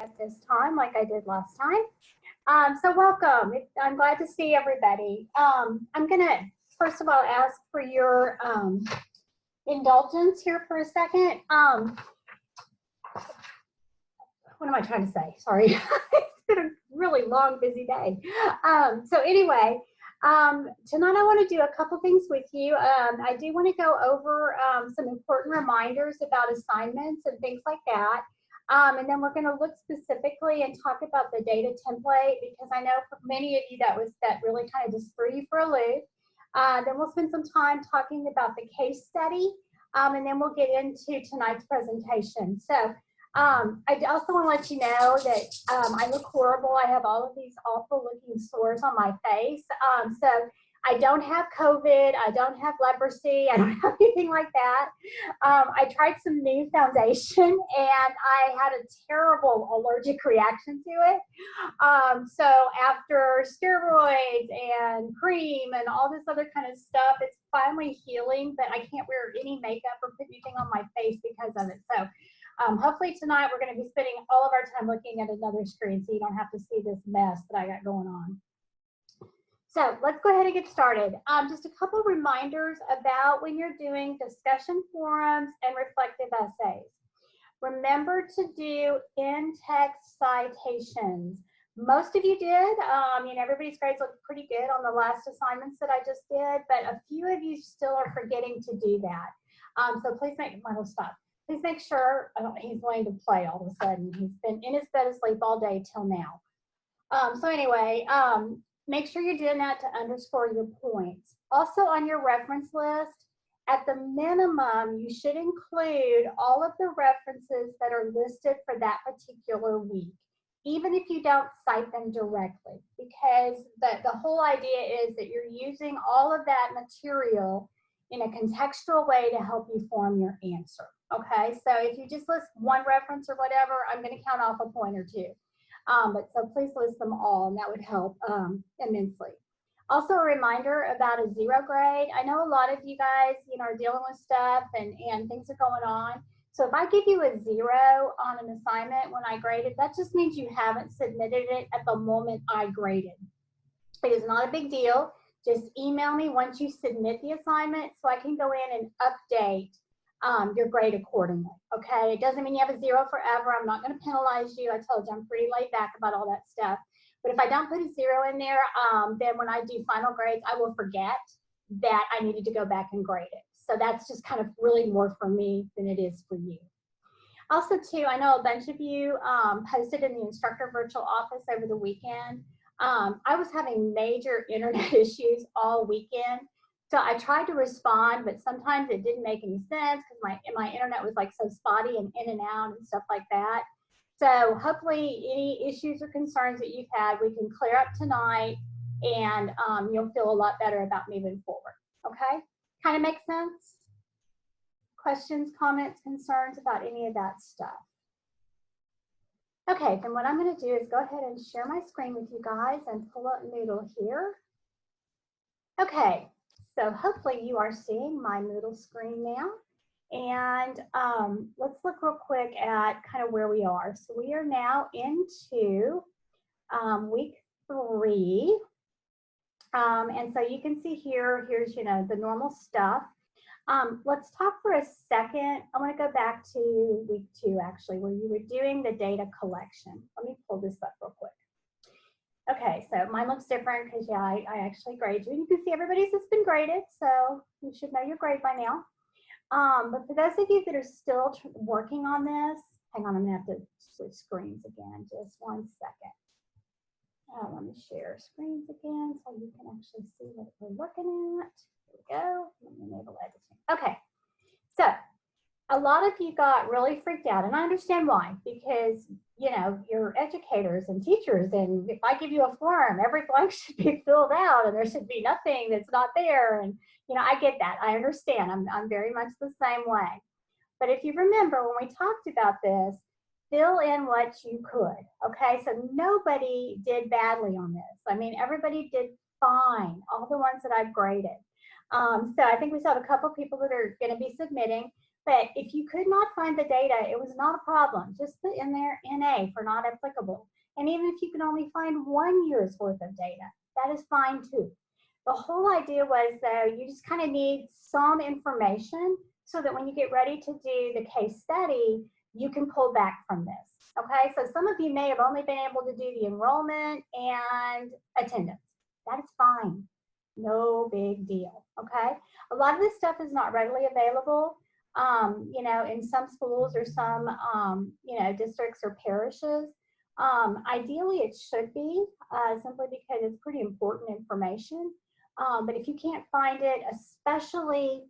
at this time like I did last time. So welcome. I'm glad to see everybody. I'm going to, first of all, ask for your indulgence here for a second. What am I trying to say? Sorry. It's been a really long, busy day. So anyway, tonight I want to do a couple things with you. I do want to go over some important reminders about assignments and things like that. And then we're going to look specifically and talk about the data template, because I know for many of you that really kind of just threw you for a loop. Then we'll spend some time talking about the case study, and then we'll get into tonight's presentation. So I also want to let you know that I look horrible. I have all of these awful looking sores on my face. So I don't have COVID. I don't have leprosy. I don't have anything like that. I tried some new foundation and I had a terrible allergic reaction to it. So after steroids and cream and all this other kind of stuff, it's finally healing, but I can't wear any makeup or put anything on my face because of it. So hopefully tonight we're going to be spending all of our time looking at another screen so you don't have to see this mess that I got going on. So let's go ahead and get started. Just a couple reminders about when you're doing discussion forums and reflective essays. Remember to do in-text citations. Most of you did. Everybody's grades look pretty good on the last assignments that I just did, but a few of you still are forgetting to do that. So please Michael, stop. Please make sure, he's going to play all of a sudden. He's been in his bed asleep all day till now. So anyway, make sure you're doing that to underscore your points. Also on your reference list, at the minimum, you should include all of the references that are listed for that particular week, even if you don't cite them directly, because the whole idea is that you're using all of that material in a contextual way to help you form your answer. Okay, so if you just list one reference or whatever, I'm going to count off a point or two. But so please list them all, and that would help immensely. Also, a reminder about a 0 grade. I know a lot of you guys, are dealing with stuff and things are going on. So if I give you a 0 on an assignment when I grade it, that just means you haven't submitted it at the moment I graded. It is not a big deal. Just email me once you submit the assignment so I can go in and update your grade accordingly. Okay, it doesn't mean you have a 0 forever. I'm not going to penalize you. I told you I'm pretty laid back about all that stuff. But if I don't put a 0 in there, then when I do final grades, I will forget that I needed to go back and grade it. So that's just kind of really more for me than it is for you. Also, too, I know a bunch of you posted in the instructor virtual office over the weekend. I was having major internet issues all weekend. So I tried to respond, but sometimes it didn't make any sense because my internet was like so spotty and in and out and stuff like that. So hopefully any issues or concerns that you've had, we can clear up tonight, and you'll feel a lot better about moving forward. Okay? Kind of makes sense? Questions, comments, concerns about any of that stuff? Okay, then what I'm going to do is go ahead and share my screen with you guys and pull up Moodle here. Okay. So hopefully you are seeing my Moodle screen now. And let's look real quick at kind of where we are. So we are now into week 3. And so you can see here's, the normal stuff. Let's talk for a second. I want to go back to week 2, actually, where you were doing the data collection. Let me pull this up real quick. Okay, so mine looks different because, yeah, I actually grade you. And you can see everybody's has been graded, so you should know your grade by now. But for those of you that are still working on this, hang on, I'm going to have to switch screens again. Just 1 second. Let me share screens again so you can actually see what we're looking at. Here we go. Let me enable editing. Okay, so a lot of you got really freaked out, and I understand why, because you're educators and teachers, and if I give you a form, every blank should be filled out and there should be nothing that's not there. And I get that. I understand. I'm very much the same way. But if you remember when we talked about this, fill in what you could. Okay, so nobody did badly on this. I mean, everybody did fine, all the ones that I've graded. So I think we still have a couple people that are going to be submitting. But if you could not find the data, it was not a problem. Just put in there NA for not applicable. And even if you can only find 1 year's worth of data, that is fine too. The whole idea was, though, you just kind of need some information so that when you get ready to do the case study, you can pull back from this. Okay, so some of you may have only been able to do the enrollment and attendance. That is fine. No big deal. Okay, a lot of this stuff is not readily available. You know, in some schools or some, you know, districts or parishes. Ideally, it should be simply because it's pretty important information. But if you can't find it, especially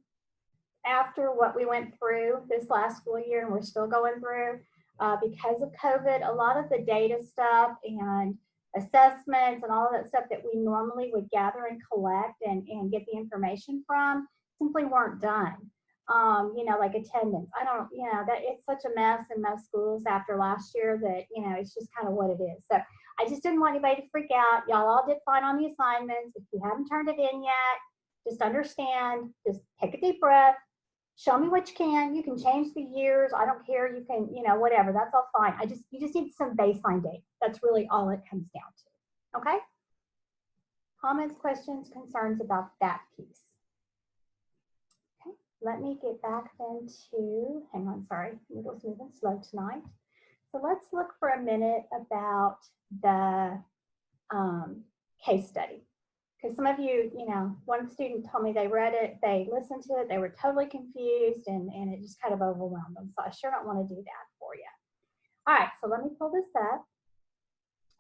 after what we went through this last school year and we're still going through because of COVID, a lot of the data stuff and assessments and all of that stuff that we normally would gather and collect and get the information from simply weren't done. You know, like attendance. I don't, you know, that it's such a mess in most schools after last year that, you know, it's just kind of what it is. So I just didn't want anybody to freak out. Y'all all did fine on the assignments. If you haven't turned it in yet, just understand, just take a deep breath, show me what you can. You can change the years. I don't care. You can, you know, whatever. That's all fine. You just need some baseline data. That's really all it comes down to. Okay? Comments, questions, concerns about that piece? Let me get back then to, hang on, sorry, Moodle's moving slow tonight. So let's look for a minute about the case study. Because some of you, you know, one student told me they read it, they listened to it, they were totally confused and it just kind of overwhelmed them. So I sure don't want to do that for you. All right, so let me pull this up.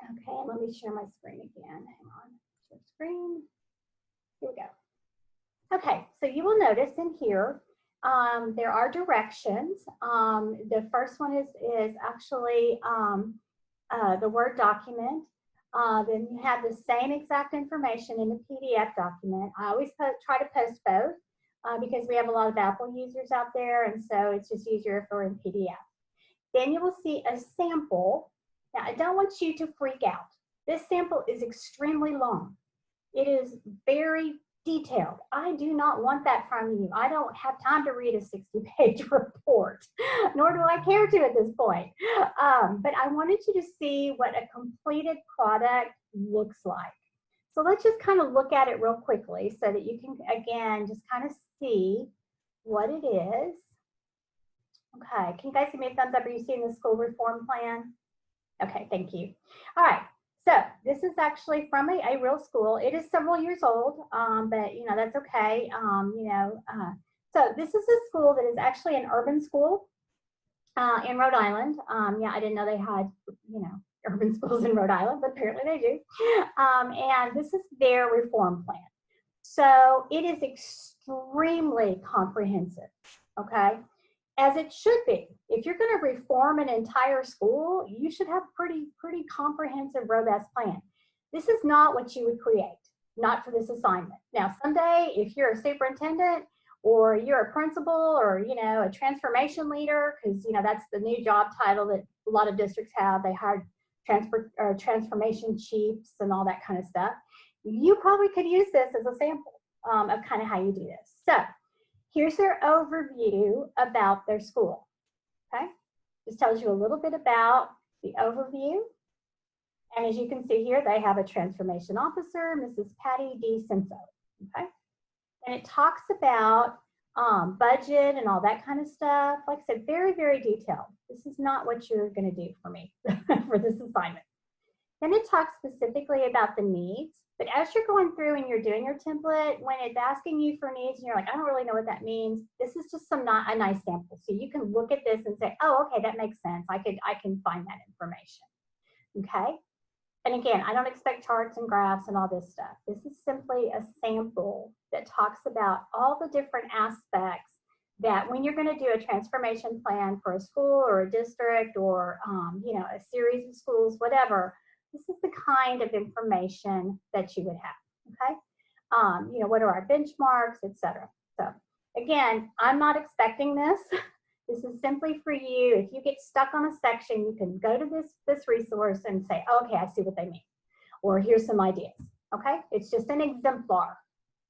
Okay, and let me share my screen again. Hang on, share screen. Here we go. Okay, so you will notice in here, there are directions. The first one is actually the Word document. Then you have the same exact information in the PDF document. I always try to post both because we have a lot of Apple users out there, and so it's just easier if we're in PDF. Then you will see a sample. Now, I don't want you to freak out. This sample is extremely long. It is very detailed. I do not want that from you. I don't have time to read a 60-page report, nor do I care to at this point. But I wanted you to see what a completed product looks like. So let's just kind of look at it real quickly so that you can, again, just kind of see what it is. Okay, can you guys give me a thumbs up? Are you seeing the school reform plan? Okay, thank you. All right. So this is actually from a real school. It is several years old, but you know, that's okay. So this is a school that is actually an urban school in Rhode Island. Yeah, I didn't know they had, you know, urban schools in Rhode Island, but apparently they do. And this is their reform plan. So it is extremely comprehensive, okay? As it should be. If you're going to reform an entire school, you should have pretty comprehensive, robust plan. This is not what you would create, not for this assignment. Now, someday, if you're a superintendent or you're a principal or, you know, a transformation leader, because, you know, that's the new job title that a lot of districts have. They hired transformation chiefs and all that kind of stuff. You probably could use this as a sample of kind of how you do this. So here's their overview about their school, okay? This tells you a little bit about the overview. And as you can see here, they have a transformation officer, Mrs. Patty D. Senso, okay? And it talks about budget and all that kind of stuff. Like I said, very detailed. This is not what you're gonna do for me for this assignment. Then it talks specifically about the needs. But as you're going through and you're doing your template, when it's asking you for needs and you're like, I don't really know what that means, this is just a nice sample. So you can look at this and say, oh, okay, that makes sense. I can find that information, okay? And again, I don't expect charts and graphs and all this stuff. This is simply a sample that talks about all the different aspects that when you're gonna do a transformation plan for a school or a district or you know, a series of schools, whatever, this is the kind of information that you would have, okay? You know, what are our benchmarks, etc. So again, I'm not expecting this. This is simply for you. If you get stuck on a section, you can go to this resource and say, oh, okay, I see what they mean. Or here's some ideas, okay? It's just an exemplar,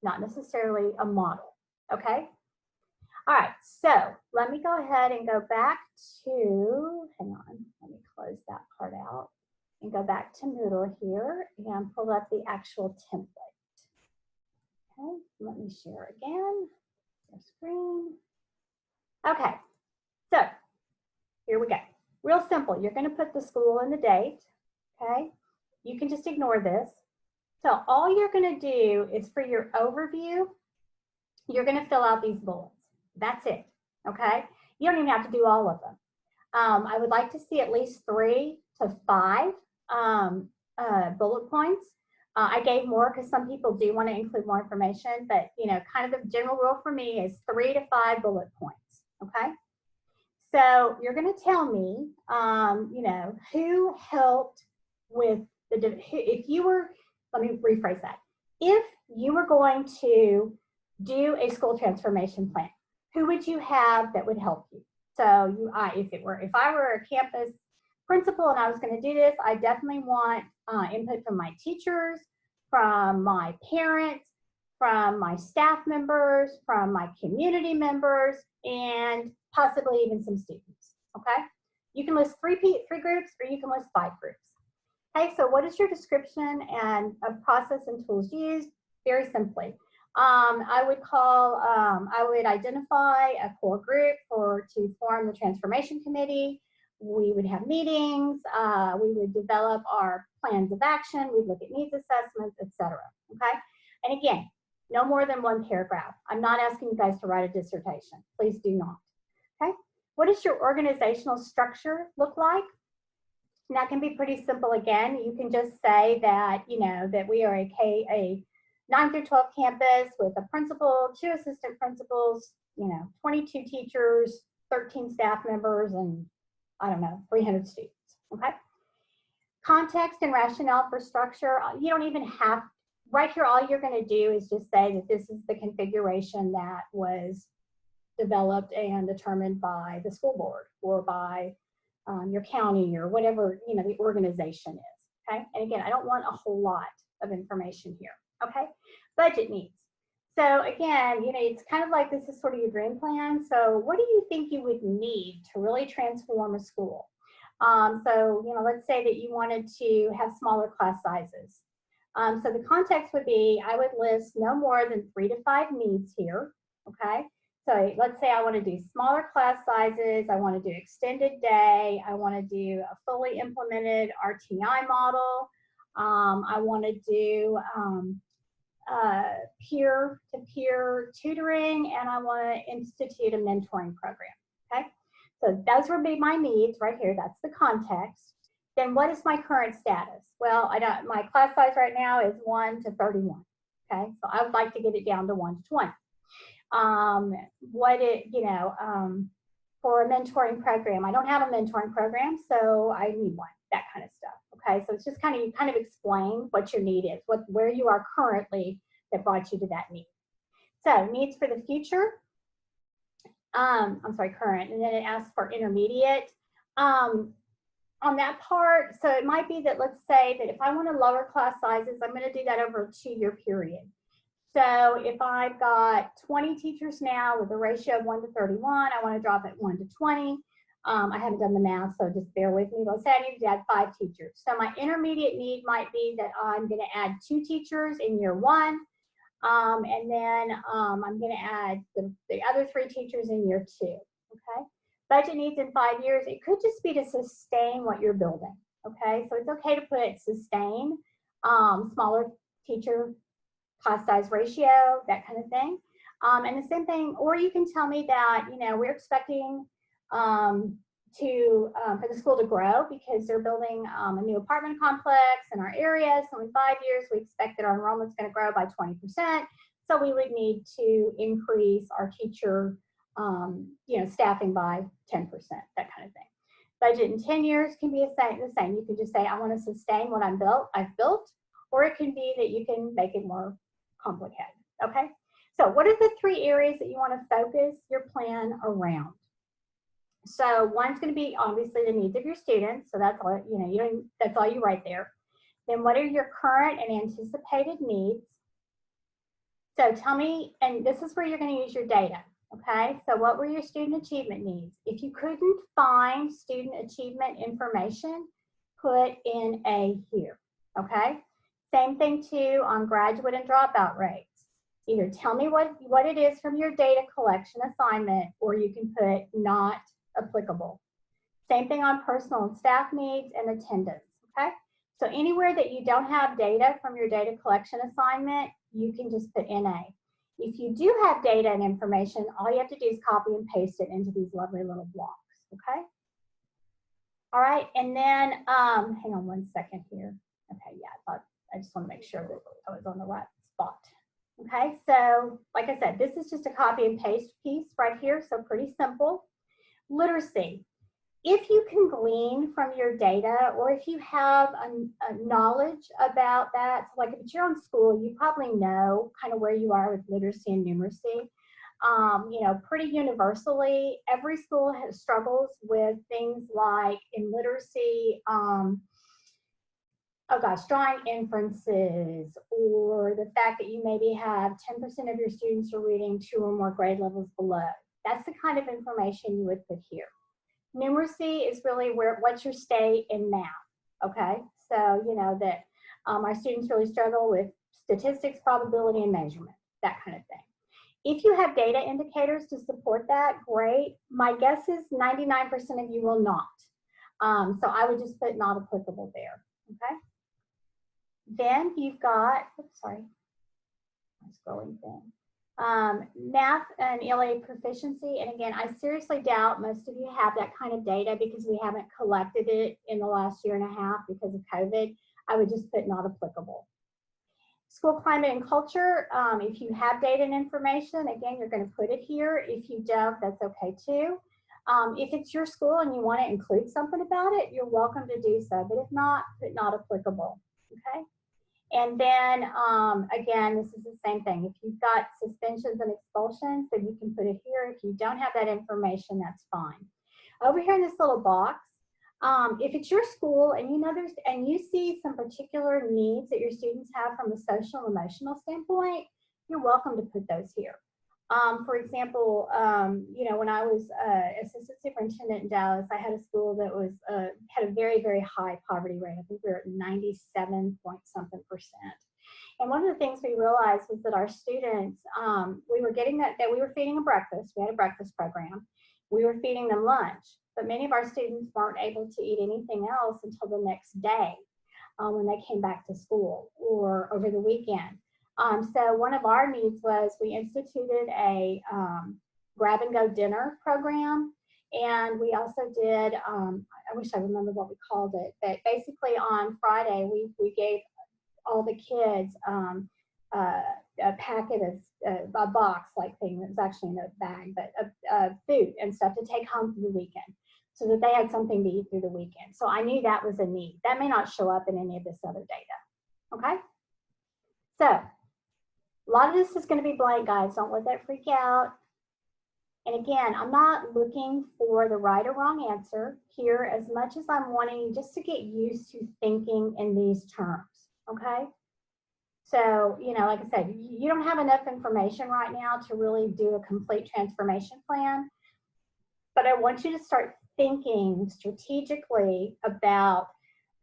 not necessarily a model, okay? All right, so let me go ahead and go back to, hang on, let me close that part out and go back to Moodle here and pull up the actual template. Okay, let me share again, share screen. Okay, so here we go. Real simple, you're gonna put the school and the date, okay? You can just ignore this. So all you're gonna do is for your overview, you're gonna fill out these bullets. That's it, okay? You don't even have to do all of them. I would like to see at least 3 to 5 bullet points. I gave more because some people do want to include more information, but you know, kind of the general rule for me is 3 to 5 bullet points, okay? So you're going to tell me, you know, who helped with the, if you were, let me rephrase that. If you were going to do a school transformation plan, who would you have that would help you? So if I were a campus principal and I was going to do this, I definitely want input from my teachers, from my parents, from my staff members, from my community members, and possibly even some students, okay? You can list three groups or you can list 5 groups. Okay, so what is your description and of process and tools used? Very simply. I would identify a core group to form the transformation committee. We would have meetings, we would develop our plans of action, we'd look at needs assessments, etc. Okay, and again, no more than 1 paragraph. I'm not asking you guys to write a dissertation. Please do not. Okay, what does your organizational structure look like? And that can be pretty simple. Again, you can just say that, you know, that we are a 9 through 12 campus with a principal, 2 assistant principals, you know, 22 teachers, 13 staff members, and I don't know, 300 students, okay? Context and rationale for structure, you don't even have, right here, all you're gonna do is just say that this is the configuration that was developed and determined by the school board or by your county or whatever, you know, the organization is, okay? And again, I don't want a whole lot of information here, okay? Budget needs. So again, you know, it's kind of like this is sort of your dream plan. So what do you think you would need to really transform a school? So, you know, let's say that you wanted to have smaller class sizes. So the context would be, I would list no more than 3 to 5 needs here, okay? So let's say I want to do smaller class sizes, I want to do extended day, I want to do a fully implemented RTI model, I want to do peer-to-peer tutoring, and I want to institute a mentoring program, okay? So those would be my needs right here, that's the context. Then what is my current status? Well, my class size right now is 1 to 31, okay? So I would like to get it down to 1 to 20. For a mentoring program, I don't have a mentoring program, so I need one, that kind of stuff. Okay, so it's just you kind of explain what your need is, where you are currently that brought you to that need. So needs for the future, I'm sorry, current, and then it asks for intermediate. On that part, so it might be that, let's say that if I want to lower class sizes, I'm going to do that over a 2-year period. So if I've got 20 teachers now with a ratio of 1 to 31, I want to drop it 1 to 20. I haven't done the math, so just bear with me. Let's say I need to add 5 teachers. So my intermediate need might be that I'm going to add 2 teachers in year 1, and then I'm going to add the other 3 teachers in year 2. Okay. Budget needs in 5 years. It could just be to sustain what you're building. Okay. So it's okay to put sustain, smaller teacher class size ratio, that kind of thing. And the same thing, or you can tell me that, you know, we're expecting for the school to grow because they're building a new apartment complex in our area. So in 5 years, we expect that our enrollment's going to grow by 20%. So we would need to increase our teacher, you know, staffing by 10%, that kind of thing. Budget in 10 years can be the same. You can just say, I want to sustain what I've built, or it can be that you can make it more complicated, okay? So what are the 3 areas that you want to focus your plan around? So one's going to be obviously the needs of your students. So that's all, you know, that's all you write there. Then what are your current and anticipated needs? So tell me, and this is where you're going to use your data, Okay, so what were your student achievement needs? If you couldn't find student achievement information, put in A here, okay? Same thing too on graduate and dropout rates. Either tell me what it is from your data collection assignment, or you can put not applicable. Same thing on personal and staff needs and attendance, okay? So anywhere that you don't have data from your data collection assignment, you can just put NA. If you do have data and information, all you have to do is copy and paste it into these lovely little blocks, okay? All right, and then, hang on one second here. Okay, yeah, I just want to make sure that I was on the right spot. Okay, so like I said, this is just a copy and paste piece right here, so pretty simple. Literacy. If you can glean from your data, or if you have a knowledge about that, so like if you're on school, you probably know kind of where you are with literacy and numeracy. You know, pretty universally, every school has struggles with things like in literacy, oh gosh, drawing inferences, or the fact that you maybe have 10% of your students are reading 2 or more grade levels below. That's the kind of information you would put here. Numeracy is really what's your state in math, okay? So, you know, that our students really struggle with statistics, probability, and measurement, that kind of thing. If you have data indicators to support that, great. My guess is 99% of you will not. So I would just put not applicable there, okay? Then you've got, oops, sorry, I'm scrolling down. Math and ELA proficiency, and again, I seriously doubt most of you have that kind of data because we haven't collected it in the last year and a half because of COVID. I would just put not applicable. School climate and culture, if you have data and information, again, you're going to put it here. If you don't, that's okay too. If it's your school and you want to include something about it, you're welcome to do so, but if not, put not applicable, okay? And then, again, this is the same thing. If you've got suspensions and expulsions, then you can put it here. If you don't have that information, that's fine. Over here in this little box, if it's your school and you know and you see some particular needs that your students have from a social and emotional standpoint, you're welcome to put those here. For example, you know, when I was assistant superintendent in Dallas, I had a school that was had a very, very high poverty rate. I think we were at 97 point something percent. And one of the things we realized was that our students, we were getting that we were feeding them breakfast. We had a breakfast program. We were feeding them lunch, but many of our students weren't able to eat anything else until the next day when they came back to school or over the weekend. So one of our needs was we instituted a grab and go dinner program. And we also did, I wish I remember what we called it, but basically on Friday, we gave all the kids a packet of a box like thing that was actually in a bag, but food and stuff to take home for the weekend so that they had something to eat through the weekend. So I knew that was a need. That may not show up in any of this other data, okay? So a lot of this is going to be blank, guys. Don't let that freak out. And again, I'm not looking for the right or wrong answer here as much as I'm wanting just to get used to thinking in these terms, okay? So, you know, like I said, you don't have enough information right now to really do a complete transformation plan, but I want you to start thinking strategically about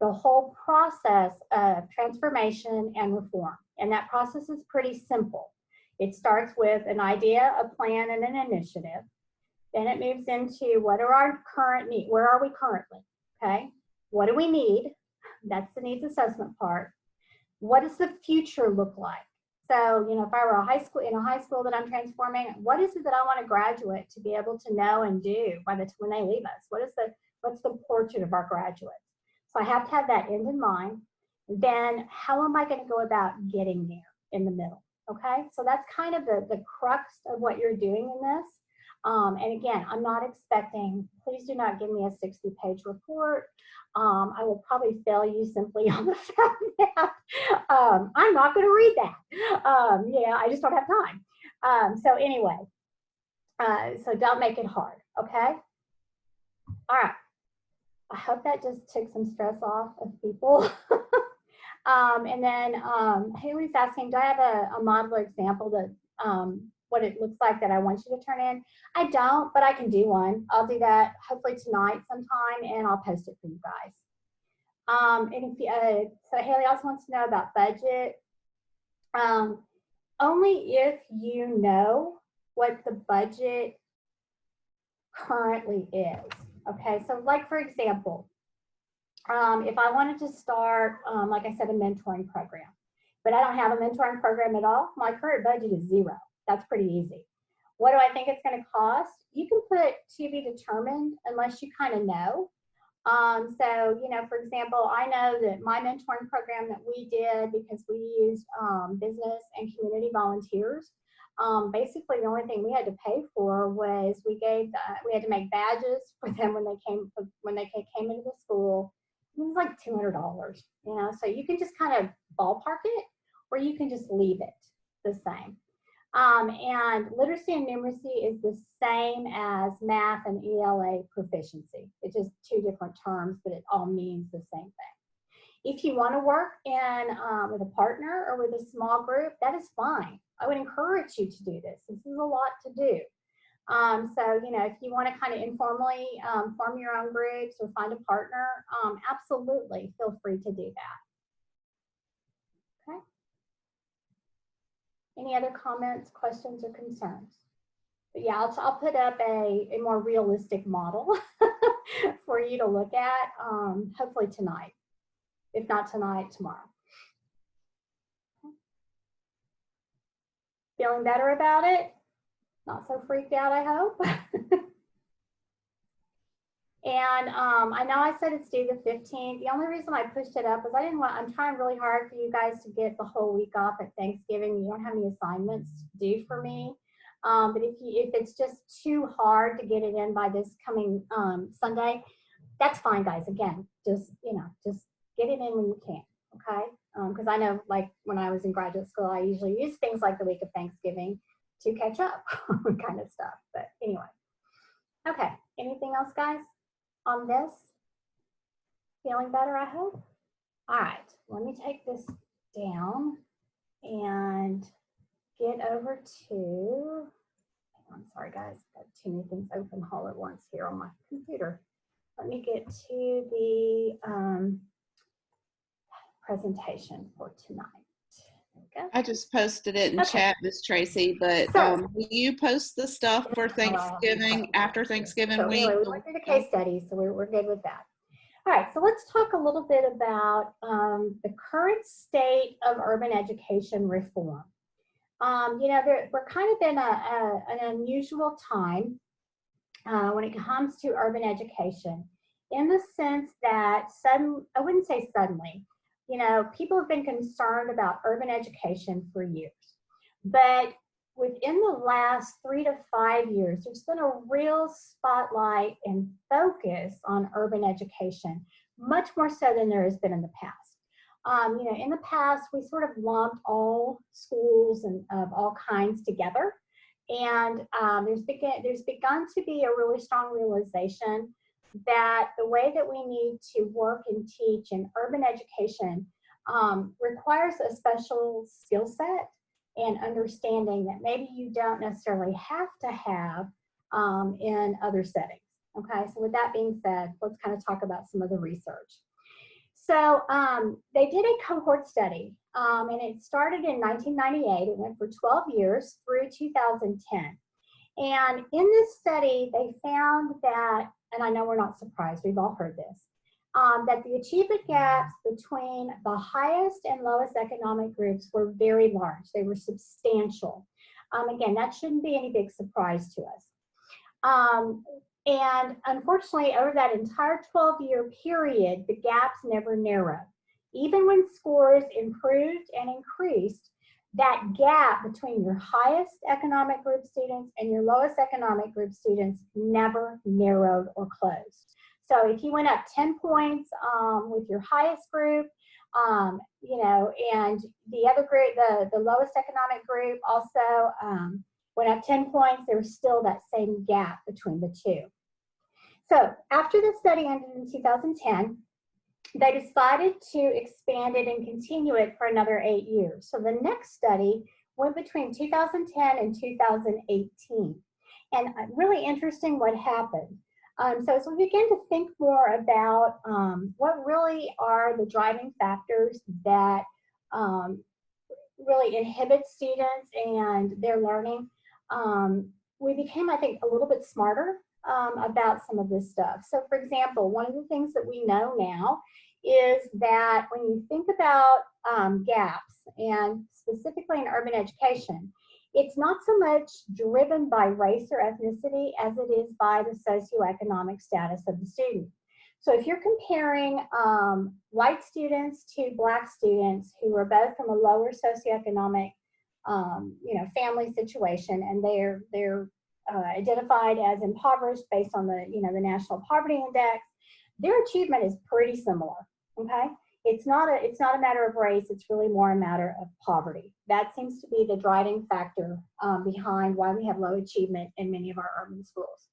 the whole process of transformation and reform. And that process is pretty simple. It starts with an idea, a plan, and an initiative. Then it moves into what are our current needs? Where are we currently? Okay. What do we need? That's the needs assessment part. What does the future look like? So, you know, if I were in a high school that I'm transforming, what is it that I want a graduate to be able to know and do when they leave us? What's the portrait of our graduates? So I have to have that end in mind. Then how am I going to go about getting there in the middle? Okay, so that's kind of the crux of what you're doing in this. And again, I'm not expecting, please do not give me a 60-page report. I will probably fail you simply on the fact that I'm not going to read that. Yeah, I just don't have time. So anyway, so don't make it hard, okay? All right. I hope that just took some stress off of people. And then Haley's asking, do I have a model example that what it looks like that I want you to turn in. I don't, but I can do one. I'll do that hopefully tonight sometime, and I'll post it for you guys. And if you, so Haley also wants to know about budget. Only if you know what the budget currently is. Okay, so like for example, if I wanted to start, like I said, a mentoring program, but I don't have a mentoring program at all, my current budget is zero. That's pretty easy. What do I think it's going to cost? You can put to be determined unless you kind of know. So, you know, for example, I know that my mentoring program that we did, because we used business and community volunteers, basically the only thing we had to pay for was we had to make badges for them when they came into the school. It was like $200, you know, so you can just kind of ballpark it, or you can just leave it the same. And literacy and numeracy is the same as math and ELA proficiency. It's just two different terms, but it all means the same thing. If you want to work in with a partner or with a small group, that is fine. I would encourage you to do this. This is a lot to do. So, you know, if you want to kind of informally form your own groups or find a partner, absolutely feel free to do that. Okay. Any other comments, questions, or concerns? But yeah, I'll put up a more realistic model for you to look at, hopefully tonight. If not tonight, tomorrow. Feeling better about it? Not so freaked out, I hope. And I know I said it's due the 15th. The only reason I pushed it up was I'm trying really hard for you guys to get the whole week off at Thanksgiving. You don't have any assignments due for me. But if it's just too hard to get it in by this coming Sunday, that's fine, guys. Again, just get it in when you can, okay? Because I know, like, when I was in graduate school, I usually use things like the week of Thanksgiving to catch up kind of stuff. But anyway, okay. Anything else, guys, on this? Feeling better, I hope? All right, let me take this down and get over to, I'm sorry, guys, got too many things open all at once here on my computer. Let me get to the presentation for tonight. I just posted it in chat, Miss Tracy, but will you post the stuff for Thanksgiving, after Thanksgiving so week? Anyway, we went through the case studies, so we're good with that. All right, so let's talk a little bit about the current state of urban education reform. You know, we're kind of in an unusual time when it comes to urban education, in the sense that I wouldn't say suddenly, you know, people have been concerned about urban education for years. But within the last 3 to 5 years, there's been a real spotlight and focus on urban education, much more so than there has been in the past. You know, in the past, we sort of lumped all schools and of all kinds together. And there's begun to be a really strong realization that the way that we need to work and teach in urban education requires a special skill set and understanding that maybe you don't necessarily have to have in other settings. Okay, so with that being said, let's kind of talk about some of the research. So they did a cohort study, and it started in 1998. It went for 12 years through 2010. And in this study, they found that, and I know we're not surprised, we've all heard this, that the achievement gaps between the highest and lowest economic groups were very large. They were substantial. Again, that shouldn't be any big surprise to us. And unfortunately, over that entire 12-year period, the gaps never narrowed. Even when scores improved and increased, that gap between your highest economic group students and your lowest economic group students never narrowed or closed. So if you went up 10 points with your highest group, you know, and the other group, the lowest economic group also went up 10 points, there was still that same gap between the two. So after the study ended in 2010, they decided to expand it and continue it for another 8 years. So the next study went between 2010 and 2018. And really interesting what happened. So as we begin to think more about what really are the driving factors that really inhibit students and their learning, we became, I think, a little bit smarter about some of this stuff. So for example, one of the things that we know now is that when you think about gaps, and specifically in urban education, it's not so much driven by race or ethnicity as it is by the socioeconomic status of the student. So if you're comparing white students to Black students who are both from a lower socioeconomic family situation, and they're identified as impoverished based on the the National Poverty Index, their achievement is pretty similar. Okay, it's not a matter of race. It's really more a matter of poverty. That seems to be the driving factor behind why we have low achievement in many of our urban schools.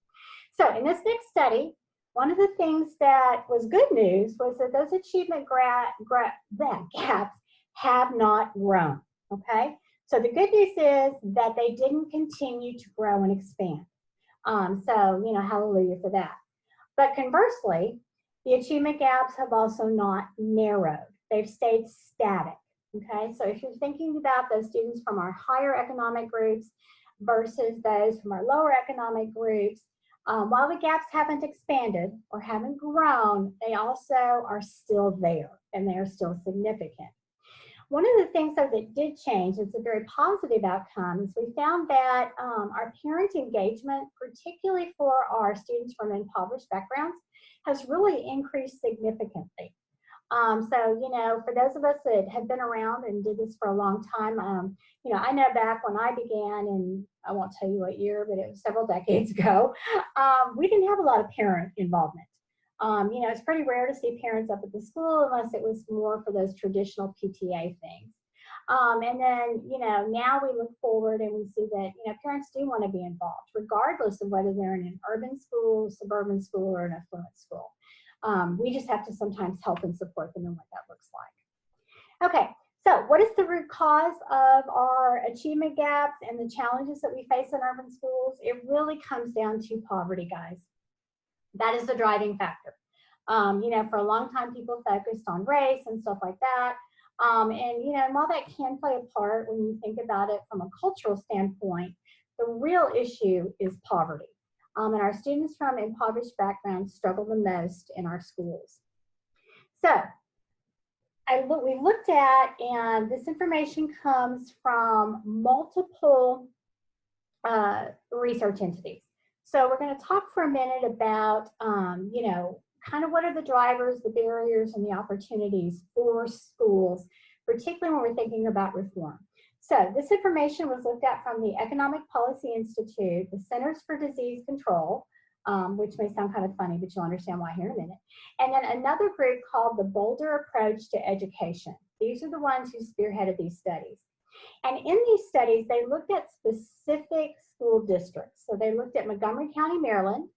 So in this next study, one of the things that was good news was that those achievement gaps have not grown. Okay, so the good news is that they didn't continue to grow and expand. So hallelujah for that. But conversely, the achievement gaps have also not narrowed. They've stayed static, okay? So if you're thinking about those students from our higher economic groups versus those from our lower economic groups, while the gaps haven't expanded or haven't grown, they also are still there, and they are still significant. One of the things, though, that did change, it's a very positive outcome, is we found that our parent engagement, particularly for our students from impoverished backgrounds, has really increased significantly. So, for those of us that have been around and did this for a long time, I know back when I began, and I won't tell you what year, but it was several decades ago, we didn't have a lot of parent involvement. It's pretty rare to see parents up at the school unless it was more for those traditional PTA things. And then, now we look forward and we see that, parents do want to be involved, regardless of whether they're in an urban school, suburban school, or an affluent school. We just have to sometimes help and support them in what that looks like. Okay, so what is the root cause of our achievement gaps and the challenges that we face in urban schools? It really comes down to poverty, guys. That is the driving factor. For a long time, people focused on race and stuff like that. And while that can play a part when you think about it from a cultural standpoint, the real issue is poverty. And our students from impoverished backgrounds struggle the most in our schools. So we looked at, and this information comes from multiple research entities. So we're going to talk for a minute about, kind of what are the drivers, the barriers, and the opportunities for schools, particularly when we're thinking about reform. So this information was looked at from the Economic Policy Institute, the Centers for Disease Control, which may sound kind of funny, but you'll understand why here in a minute. And then another group called the Boulder Approach to Education. These are the ones who spearheaded these studies. And in these studies, they looked at specific school districts. So they looked at Montgomery County, Maryland,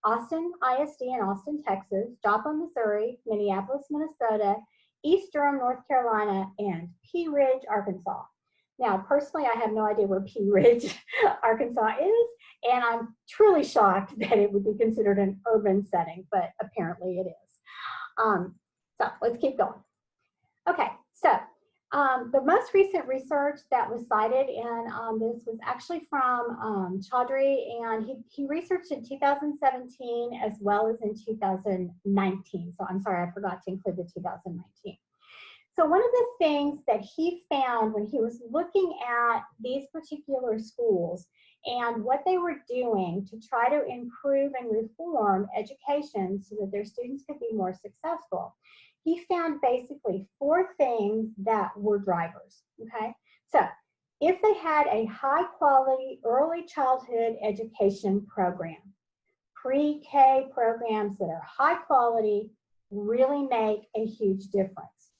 Austin ISD in Austin, Texas, Joplin, Missouri, Minneapolis, Minnesota, East Durham, North Carolina, and Pea Ridge, Arkansas. Now, personally, I have no idea where Pea Ridge, Arkansas is, and I'm truly shocked that it would be considered an urban setting, but apparently it is. So let's keep going. Okay, so the most recent research that was cited in this was actually from Chaudhry, and he researched in 2017 as well as in 2019. So I'm sorry, I forgot to include the 2019. So one of the things that he found when he was looking at these particular schools and what they were doing to try to improve and reform education so that their students could be more successful, he found basically 4 things that were drivers, okay? So if they had a high quality early childhood education program, pre-K programs that are high quality really make a huge difference.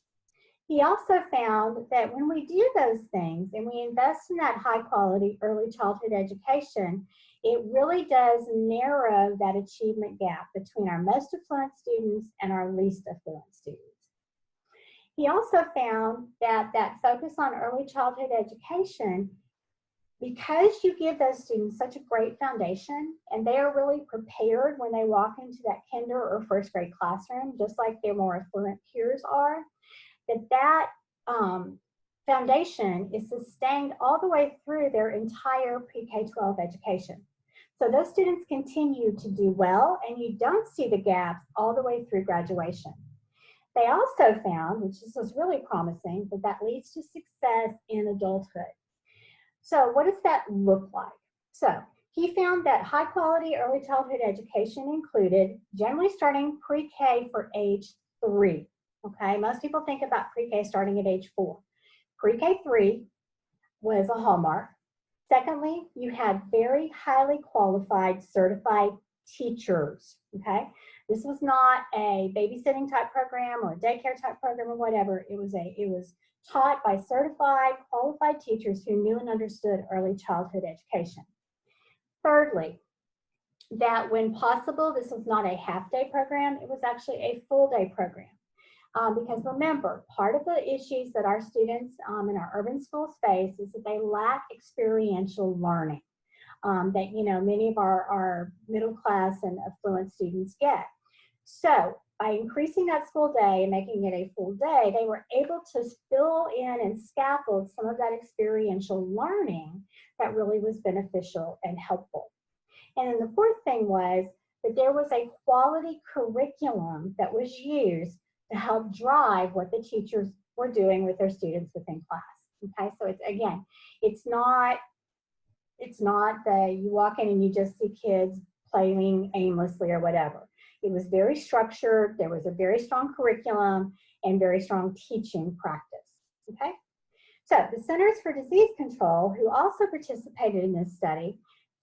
He also found that when we do those things and we invest in that high quality early childhood education, it really does narrow that achievement gap between our most affluent students and our least affluent students. He also found that that focus on early childhood education, because you give those students such a great foundation and they are really prepared when they walk into that kinder or first grade classroom, just like their more affluent peers are, that foundation is sustained all the way through their entire pre-K-12 education. So those students continue to do well, and you don't see the gaps all the way through graduation. They also found, which was really promising, that that leads to success in adulthood. So what does that look like? So he found that high quality early childhood education included generally starting pre-K for age 3. Okay, most people think about pre-K starting at age 4. Pre-K 3 was a hallmark. Secondly, you had very highly qualified certified teachers. Okay, this was not a babysitting type program or a daycare type program or whatever. It was taught by certified, qualified teachers who knew and understood early childhood education. Thirdly, that when possible, this was not a half-day program, it was actually a full-day program. Because remember, part of the issues that our students in our urban schools face is that they lack experiential learning that, you know, many of our middle class and affluent students get. So by increasing that school day and making it a full day, they were able to fill in and scaffold some of that experiential learning that really was beneficial and helpful. And then the fourth thing was that there was a quality curriculum that was used to help drive what the teachers were doing with their students within class. Okay, so it's, again, it's not the you walk in and you just see kids playing aimlessly or whatever. It was very structured. There was a very strong curriculum and very strong teaching practice. Okay, so the Centers for Disease Control, who also participated in this study,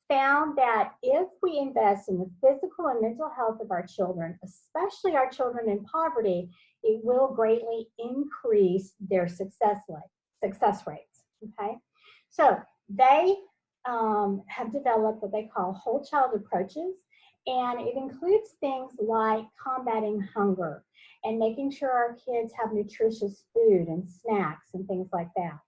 found that if we invest in the physical and mental health of our children, especially our children in poverty, it will greatly increase their success rates. Okay, so they have developed what they call whole child approaches, and it includes things like combating hunger and making sure our kids have nutritious food and snacks and things like that.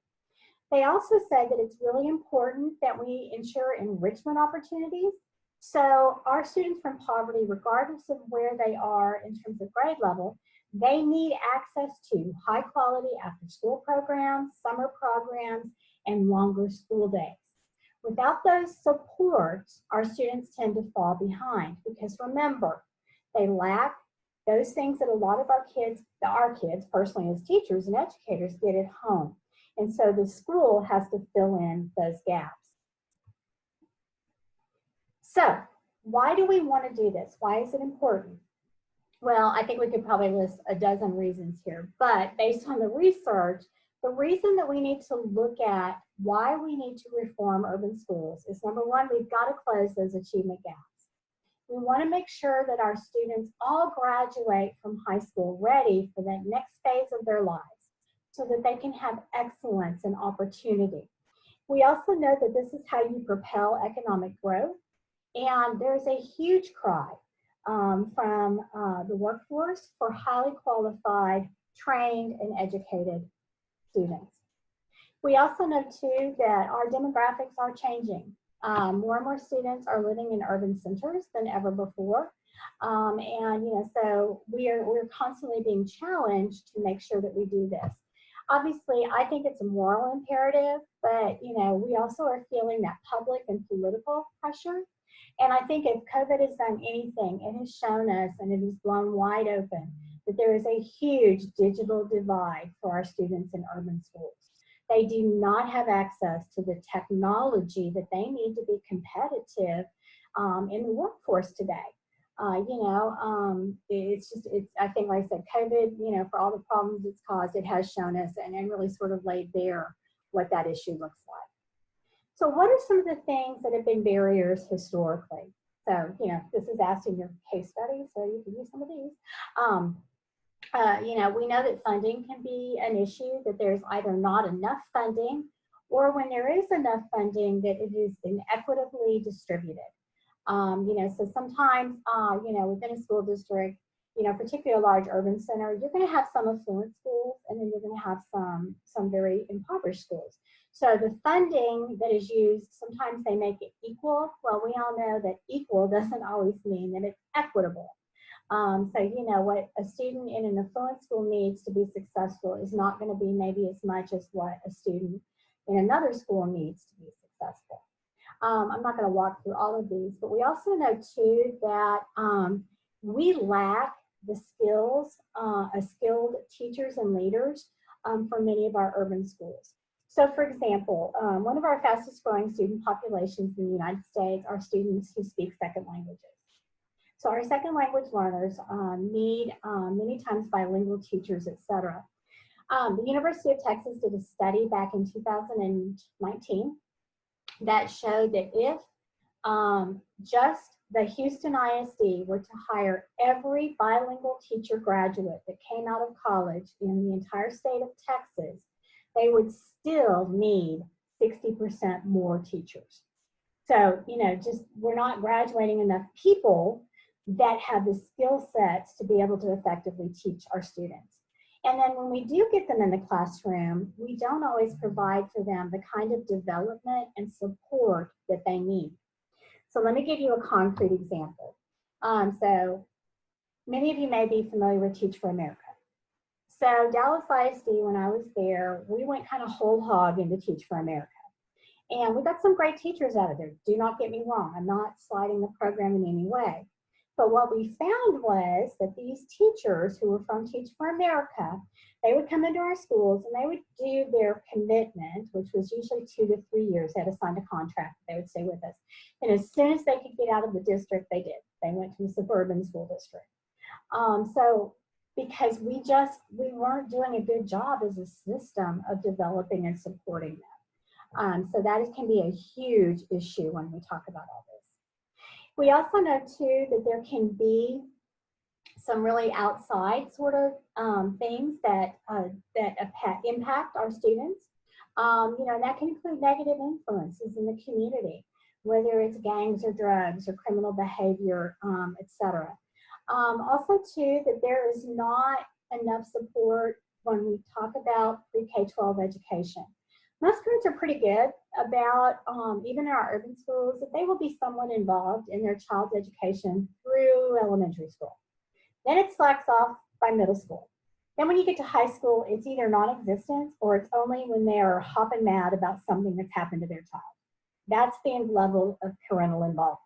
They also say that it's really important that we ensure enrichment opportunities. So our students from poverty, regardless of where they are in terms of grade level, they need access to high quality after school programs, summer programs, and longer school days. Without those supports, our students tend to fall behind because remember, they lack those things that a lot of our kids personally as teachers and educators, get at home. And so the school has to fill in those gaps. So why do we want to do this? Why is it important? Well, I think we could probably list a dozen reasons here, but based on the research, the reason that we need to look at why we need to reform urban schools is, number one, we've got to close those achievement gaps. We want to make sure that our students all graduate from high school ready for that next phase of their lives, so that they can have excellence and opportunity. We also know that this is how you propel economic growth. And there's a huge cry from the workforce for highly qualified, trained, and educated students. We also know too that our demographics are changing. More and more students are living in urban centers than ever before. And you know, so we're constantly being challenged to make sure that we do this. Obviously, I think it's a moral imperative, but you know, we also are feeling that public and political pressure. And I think if COVID has done anything, it has shown us, and it has blown wide open, that there is a huge digital divide for our students in urban schools. They do not have access to the technology that they need to be competitive in the workforce today. It's I think, like I said, COVID, you know, for all the problems it's caused, it has shown us and really sort of laid bare what that issue looks like. So what are some of the things that have been barriers historically? So, you know, this is asked in your case study, so you can use some of these. You know, we know that funding can be an issue, that there's either not enough funding, or when there is enough funding, that it is inequitably distributed. You know, so sometimes, you know, within a school district, you know, particularly a large urban center, you're going to have some affluent schools, and then you're going to have some very impoverished schools. So the funding that is used, sometimes they make it equal. Well, we all know that equal doesn't always mean that it's equitable. So, you know, what a student in an affluent school needs to be successful is not going to be maybe as much as what a student in another school needs to be successful. I'm not going to walk through all of these, but we also know too that we lack the skills, skilled teachers and leaders for many of our urban schools. So for example, one of our fastest growing student populations in the United States are students who speak second languages. So our second language learners need many times bilingual teachers, etc. The University of Texas did a study back in 2019 that showed that if just the Houston ISD were to hire every bilingual teacher graduate that came out of college in the entire state of Texas, they would still need 60% more teachers. So, you know, just we're not graduating enough people that have the skill sets to be able to effectively teach our students. And then when we do get them in the classroom, we don't always provide for them the kind of development and support that they need. So let me give you a concrete example. So many of you may be familiar with Teach for America. So Dallas ISD, when I was there, we went kind of whole hog into Teach for America. And we got some great teachers out of there. Do not get me wrong. I'm not sliding the program in any way. But what we found was that these teachers who were from Teach for America, they would come into our schools and they would do their commitment, which was usually 2 to 3 years. They had to sign a contract. They would stay with us. And as soon as they could get out of the district, they did. They went to a suburban school district. So because we weren't doing a good job as a system of developing and supporting them. So that can be a huge issue when we talk about all this. We also know too that there can be some really outside sort of things that impact our students. You know, and that can include negative influences in the community, whether it's gangs or drugs or criminal behavior, etc. Also too, that there is not enough support when we talk about pre-K-12 education. Most parents are pretty good about, even in our urban schools, that they will be somewhat involved in their child's education through elementary school. Then it slacks off by middle school. Then when you get to high school, it's either non-existent or it's only when they are hopping mad about something that's happened to their child. That's the level of parental involvement.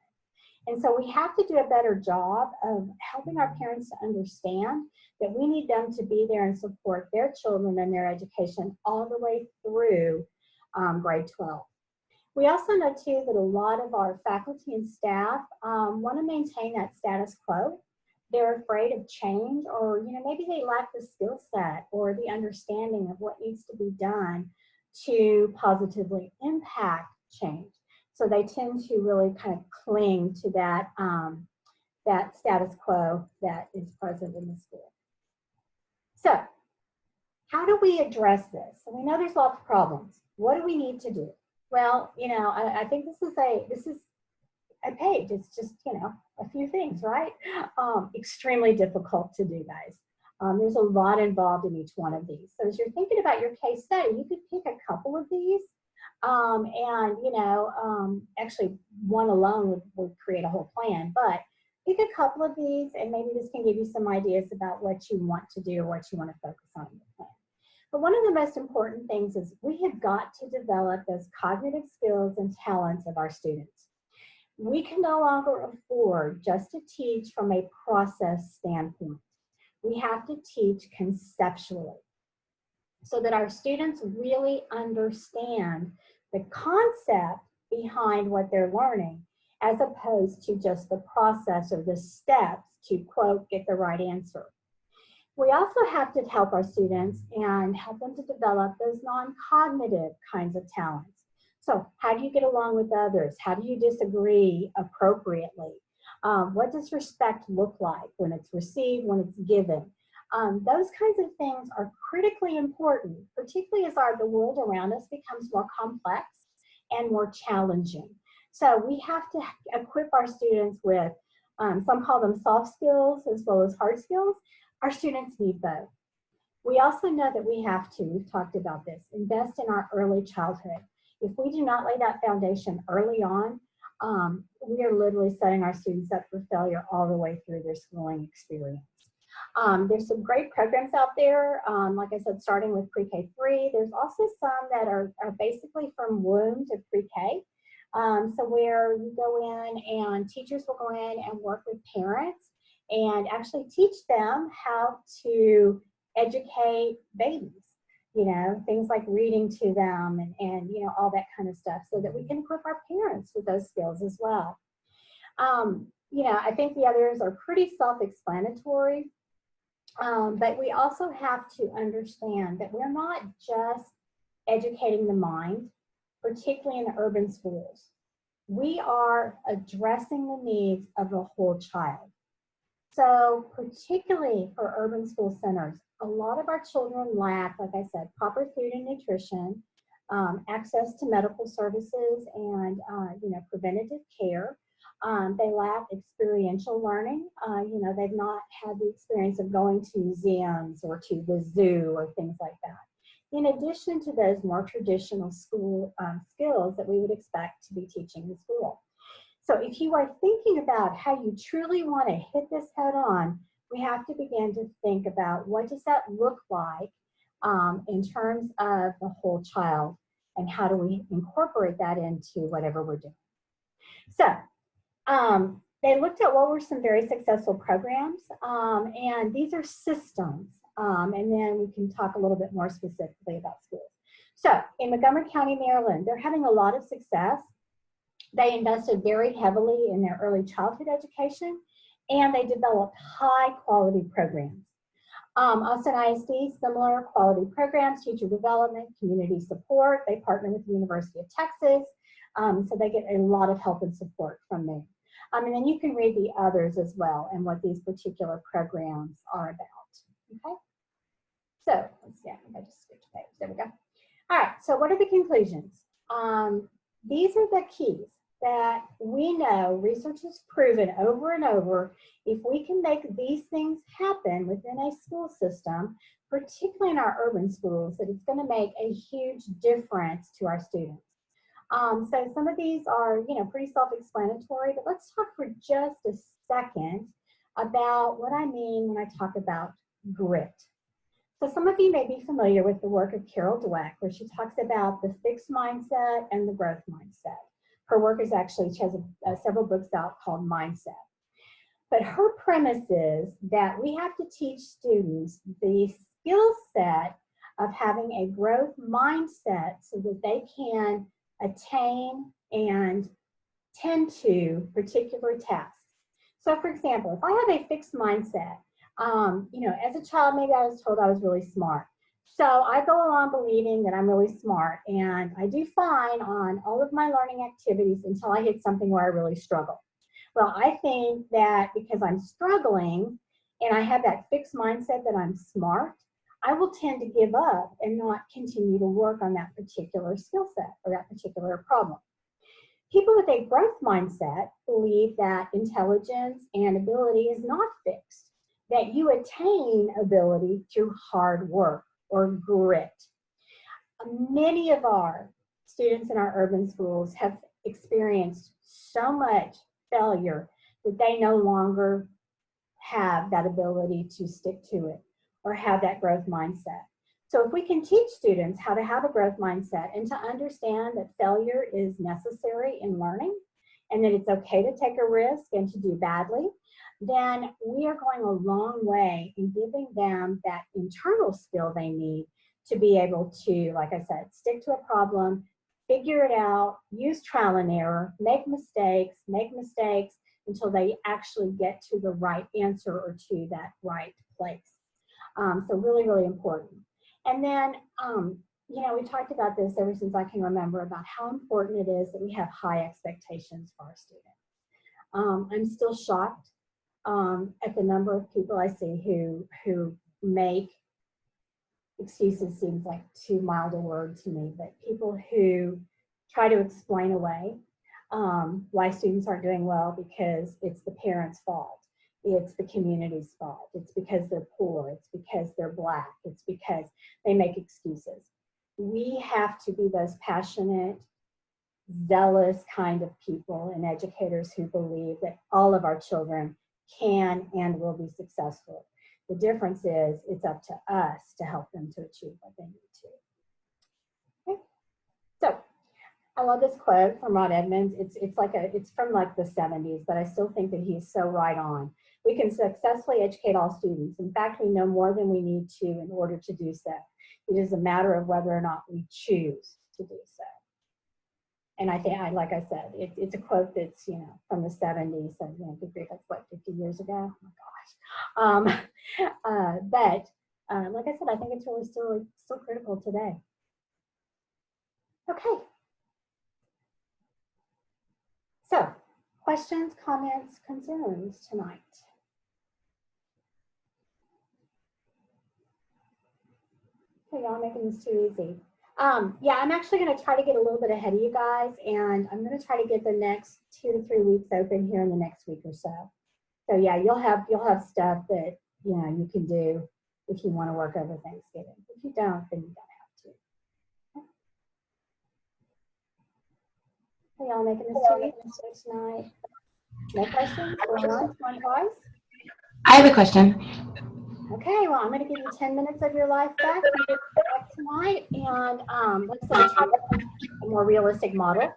And so we have to do a better job of helping our parents to understand that we need them to be there and support their children and their education all the way through grade 12. We also know too that a lot of our faculty and staff want to maintain that status quo. They're afraid of change, or you know, maybe they lack the skill set or the understanding of what needs to be done to positively impact change. So they tend to really kind of cling to that, that status quo that is present in the school. So how do we address this? So we know there's lots of problems. What do we need to do? Well, you know, I think this is a page. It's just, you know, a few things, right? Extremely difficult to do, guys. There's a lot involved in each one of these. So as you're thinking about your case study, you could pick a couple of these. And, you know, actually one alone would create a whole plan, but pick a couple of these and maybe this can give you some ideas about what you want to do or what you want to focus on in your plan. But one of the most important things is we have got to develop those cognitive skills and talents of our students. We can no longer afford just to teach from a process standpoint. We have to teach conceptually, so that our students really understand the concept behind what they're learning, as opposed to just the process or the steps to, quote, get the right answer. We also have to help our students and help them to develop those non-cognitive kinds of talents. So how do you get along with others? How do you disagree appropriately? What does respect look like when it's received, when it's given? Those kinds of things are critically important, particularly as the world around us becomes more complex and more challenging. So we have to equip our students with some call them soft skills as well as hard skills. Our students need both. We also know that we have to, we've talked about this, invest in our early childhood. If we do not lay that foundation early on, we are literally setting our students up for failure all the way through their schooling experience. There's some great programs out there, like I said, starting with pre-K3. There's also some that are basically from womb to pre-K. So where you go in and teachers will go in and work with parents and actually teach them how to educate babies, you know, things like reading to them and you know, all that kind of stuff, so that we can equip our parents with those skills as well. You know, I think the others are pretty self-explanatory, but we also have to understand that we're not just educating the mind, particularly in the urban schools. We are addressing the needs of the whole child. So particularly for urban school centers, a lot of our children lack, like I said, proper food and nutrition, access to medical services and you know, preventative care. They lack experiential learning. You know, they've not had the experience of going to museums or to the zoo or things like that. In addition to those more traditional school skills that we would expect to be teaching in school. So if you are thinking about how you truly want to hit this head on, we have to begin to think about what does that look like in terms of the whole child, and how do we incorporate that into whatever we're doing. So they looked at what were some very successful programs, and these are systems, and then we can talk a little bit more specifically about schools. So in Montgomery County, Maryland, they're having a lot of success. They invested very heavily in their early childhood education, and they developed high quality programs. Austin ISD, similar quality programs, teacher development, community support. They partner with the University of Texas, so they get a lot of help and support from them. And then you can read the others as well and what these particular programs are about. Okay, so let's see, I think I just skipped a page. There we go. All right, so what are the conclusions? These are the keys that we know research has proven over and over. If we can make these things happen within a school system, particularly in our urban schools, that it's going to make a huge difference to our students. So some of these are, you know, pretty self-explanatory, but let's talk for just a second about what I mean when I talk about grit. So some of you may be familiar with the work of Carol Dweck, where she talks about the fixed mindset and the growth mindset. Her work is actually, she has several books out called Mindset. But her premise is that we have to teach students the skill set of having a growth mindset so that they can attain and tend to particular tasks. So for example, if I have a fixed mindset, you know, as a child, maybe I was told I was really smart. So I go along believing that I'm really smart, and I do fine on all of my learning activities until I hit something where I really struggle. Well, I think that because I'm struggling and I have that fixed mindset that I'm smart, I will tend to give up and not continue to work on that particular skill set or that particular problem. People with a growth mindset believe that intelligence and ability is not fixed, that you attain ability through hard work or grit. Many of our students in our urban schools have experienced so much failure that they no longer have that ability to stick to it or have that growth mindset. So if we can teach students how to have a growth mindset and to understand that failure is necessary in learning and that it's okay to take a risk and to do badly, then we are going a long way in giving them that internal skill they need to be able to, like I said, stick to a problem, figure it out, use trial and error, make mistakes until they actually get to the right answer or to that right place. So really, really important. And then, you know, we talked about this ever since I can remember about how important it is that we have high expectations for our students. I'm still shocked at the number of people I see who make excuses, seems like too mild a word to me, but people who try to explain away why students aren't doing well because it's the parents' fault. It's the community's fault. It's because they're poor. It's because they're Black. It's because they make excuses. We have to be those passionate, zealous kind of people and educators who believe that all of our children can and will be successful. The difference is it's up to us to help them to achieve what they need to. Okay. So I love this quote from Rod Edmonds. It's from like the 70s, but I still think that he's so right on. We can successfully educate all students. In fact, we know more than we need to in order to do so. It is a matter of whether or not we choose to do so. And I think, like I said, it's a quote that's, from the 70s. So, that's what, 50 years ago? Oh my gosh. But like I said, I think it's really still critical today. Okay. So, questions, comments, concerns tonight? Okay, y'all making this too easy. Yeah, I'm actually going to try to get a little bit ahead of you guys, and I'm going to try to get the next 2 to 3 weeks open here in the next week or so. So yeah, you'll have stuff that you can do if you want to work over Thanksgiving. If you don't, then you don't have to. Okay, y'all making this too easy tonight? No questions? Going once, going twice? I have a question. Okay, well, I'm going to give you 10 minutes of your life back tonight, and let's say try a more realistic model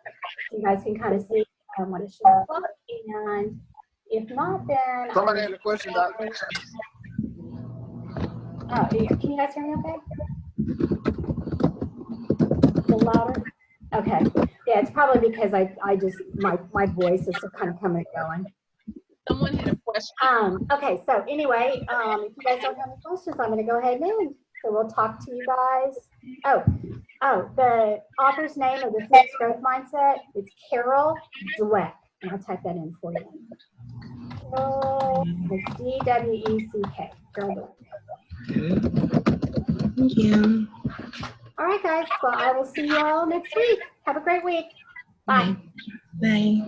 so you guys can kind of see what it should look like. And if not, then somebody had a question, Doctor. Oh, can you guys hear me okay? A little louder? Okay. Yeah, it's probably because I just my voice is kind of coming and going. Someone had a question. Okay, so anyway, if you guys don't have any questions, I'm going to go ahead and end. So we'll talk to you guys. Oh, the author's name of the Fixed Growth Mindset, it's Carol Dweck. And I'll type that in for you. Carol, it's D-W-E-C-K, Carol Dweck. Thank you. All right, guys. Well, I will see you all next week. Have a great week. Bye. Bye.